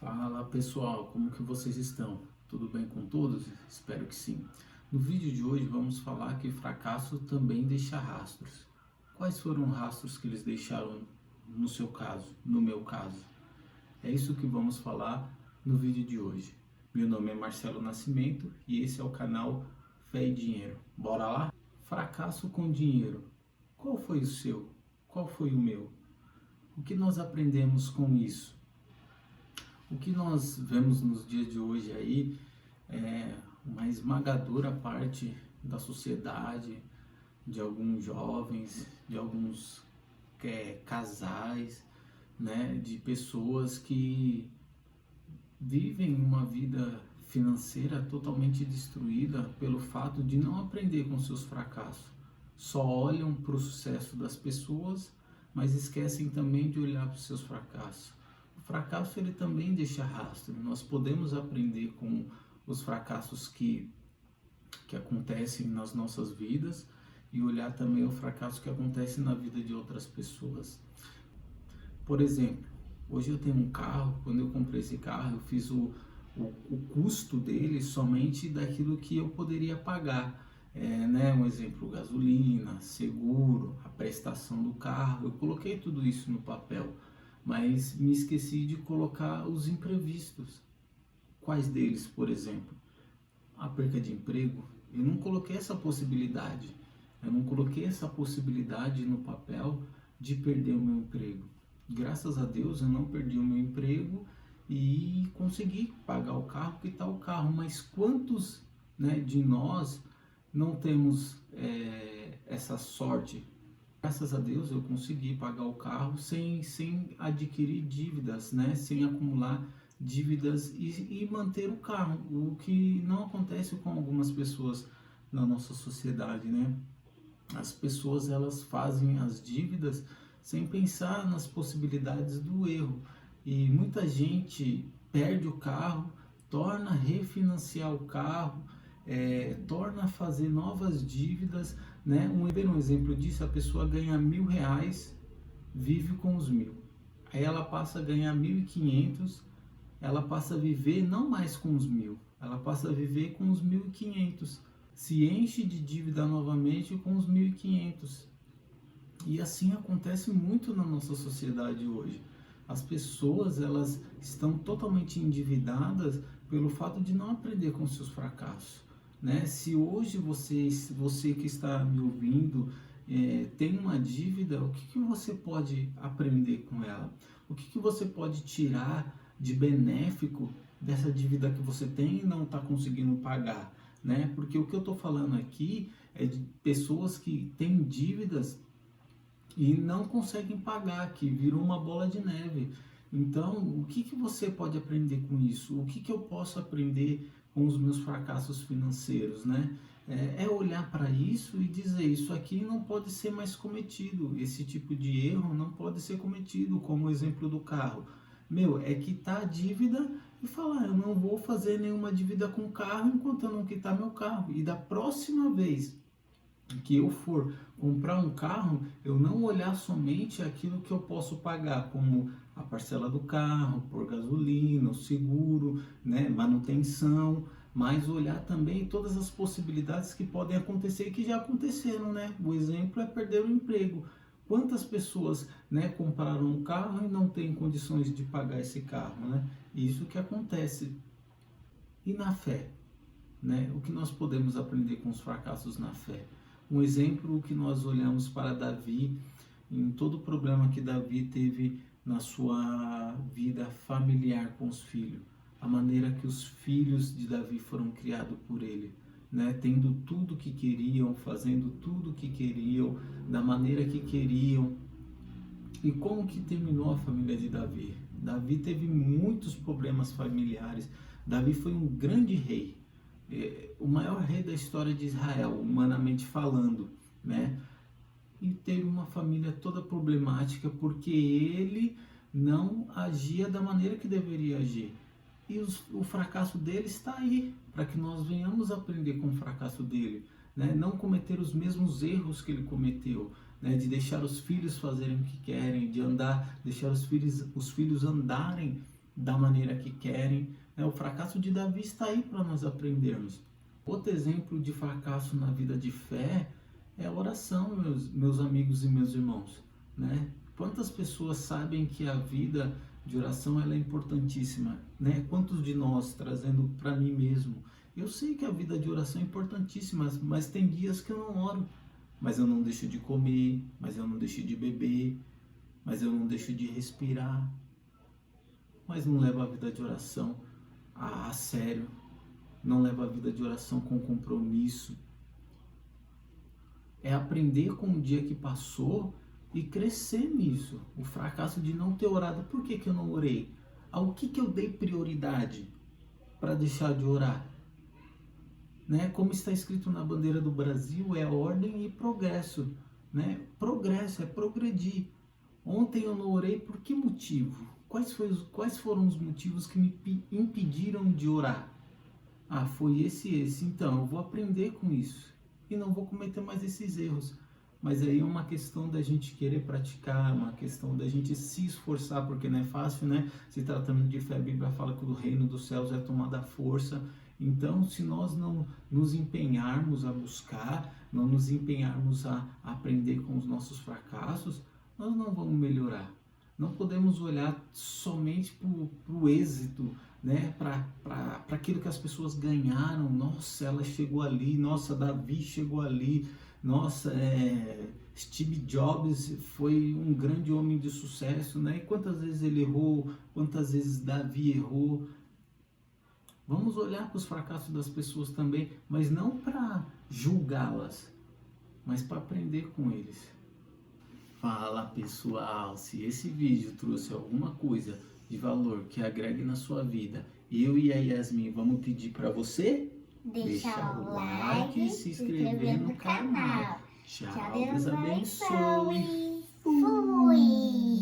Fala pessoal, como que vocês estão? Tudo bem com todos? Espero que sim. No vídeo de hoje vamos falar que fracasso também deixa rastros. Quais foram os rastros que eles deixaram no seu caso, no meu caso? É isso que vamos falar no vídeo de hoje. Meu nome é Marcelo Nascimento e esse é o canal Fé e Dinheiro. Bora lá? Fracasso com dinheiro. Qual foi o seu? Qual foi o meu? O que nós aprendemos com isso? O que nós vemos nos dias de hoje aí é uma esmagadora parte da sociedade, de alguns jovens, de alguns casais, né, de pessoas que vivem uma vida financeira totalmente destruída pelo fato de não aprender com seus fracassos. Só olham para o sucesso das pessoas, mas esquecem também de olhar para os seus fracassos. O fracasso ele também deixa rastro. Nós podemos aprender com os fracassos que acontecem nas nossas vidas e olhar também o fracasso que acontece na vida de outras pessoas. Por exemplo, hoje eu tenho um carro. Quando eu comprei esse carro, eu fiz o custo dele somente daquilo que eu poderia pagar. Um exemplo, gasolina, seguro, a prestação do carro. Eu coloquei tudo isso no papel, mas me esqueci de colocar os imprevistos. Quais deles, por exemplo? A perca de emprego. Eu não coloquei essa possibilidade. Eu não coloquei essa possibilidade no papel de perder o meu emprego. Graças a Deus eu não perdi o meu emprego e consegui pagar o carro, quitar o carro. Mas quantos, de nós não temos essa sorte? Graças a Deus eu consegui pagar o carro sem adquirir dívidas, sem acumular dívidas e manter o carro, o que não acontece com algumas pessoas na nossa sociedade, As pessoas elas fazem as dívidas sem pensar nas possibilidades do erro e muita gente perde o carro, torna a refinanciar o carro, torna a fazer novas dívidas, Um exemplo disso, a pessoa ganha R$ 1.000, vive com os 1.000, aí ela passa a ganhar 1.500, ela passa a viver não mais com os 1.000, ela passa a viver com os 1.500, se enche de dívida novamente com os 1.500. E assim acontece muito na nossa sociedade hoje. As pessoas elas estão totalmente endividadas pelo fato de não aprender com seus fracassos. Se hoje você que está me ouvindo tem uma dívida, o que você pode aprender com ela? O que você pode tirar de benéfico dessa dívida que você tem e não está conseguindo pagar? Porque o que eu estou falando aqui é de pessoas que têm dívidas e não conseguem pagar, que viram uma bola de neve. Então, o que você pode aprender com isso? O que eu posso aprender com os meus fracassos financeiros, É olhar para isso e dizer, isso aqui não pode ser mais cometido, esse tipo de erro não pode ser cometido, como o exemplo do carro. É quitar a dívida e falar, eu não vou fazer nenhuma dívida com o carro enquanto eu não quitar meu carro. E da próxima vez que eu for comprar um carro, eu não olhar somente aquilo que eu posso pagar, como a parcela do carro, por gasolina, o seguro, manutenção, mas olhar também todas as possibilidades que podem acontecer e que já aconteceram, O exemplo é perder o emprego. Quantas pessoas, compraram um carro e não têm condições de pagar esse carro, Isso que acontece. E na fé, O que nós podemos aprender com os fracassos na fé? Um exemplo que nós olhamos para Davi, em todo o problema que Davi teve na sua vida familiar com os filhos, a maneira que os filhos de Davi foram criados por ele, tendo tudo que queriam, fazendo tudo que queriam, da maneira que queriam. E como que terminou a família de Davi? Davi teve muitos problemas familiares. Davi foi um grande rei, o maior rei da história de Israel, humanamente falando, E teve uma família toda problemática porque ele não agia da maneira que deveria agir. E o fracasso dele está aí, para que nós venhamos aprender com o fracasso dele, Não cometer os mesmos erros que ele cometeu, de deixar os filhos fazerem o que querem, de deixar os filhos andarem da maneira que querem, né? O fracasso de Davi está aí para nós aprendermos. Outro exemplo de fracasso na vida de fé é a oração, meus amigos e meus irmãos, né? Quantas pessoas sabem que a vida de oração ela é importantíssima, né? Quantos de nós, trazendo para mim mesmo, eu sei que a vida de oração é importantíssima, mas tem dias que eu não oro, mas eu não deixo de comer, mas eu não deixo de beber, mas eu não deixo de respirar, mas não levo a vida de oração a sério, não levo a vida de oração com compromisso. É aprender com o dia que passou e crescer nisso. O fracasso de não ter orado. Por que eu não orei? Ao que eu dei prioridade para deixar de orar? Né? Como está escrito na bandeira do Brasil, é ordem e progresso. Né? Progresso é progredir. Ontem eu não orei por que motivo? Quais foram os motivos que me impediram de orar? Ah, foi esse. Então, eu vou aprender com isso e não vou cometer mais esses erros. Mas aí é uma questão da gente querer praticar, uma questão da gente se esforçar, porque não é fácil, né? Se tratando de fé, a Bíblia fala que o reino dos céus é tomada à força. Então, se nós não nos empenharmos a buscar, não nos empenharmos a aprender com os nossos fracassos, nós não vamos melhorar. Não podemos olhar somente para o êxito, né? Para aquilo que as pessoas ganharam. Nossa, ela chegou ali, nossa, Davi chegou ali, nossa, Steve Jobs foi um grande homem de sucesso, né? E quantas vezes ele errou, quantas vezes Davi errou. Vamos olhar para os fracassos das pessoas também, mas não para julgá-las, mas para aprender com eles. Fala pessoal, se esse vídeo trouxe alguma coisa de valor que agregue na sua vida, eu e a Yasmin vamos pedir para você deixar o like e se inscrever no canal. Tchau, Deus abençoe. Fui!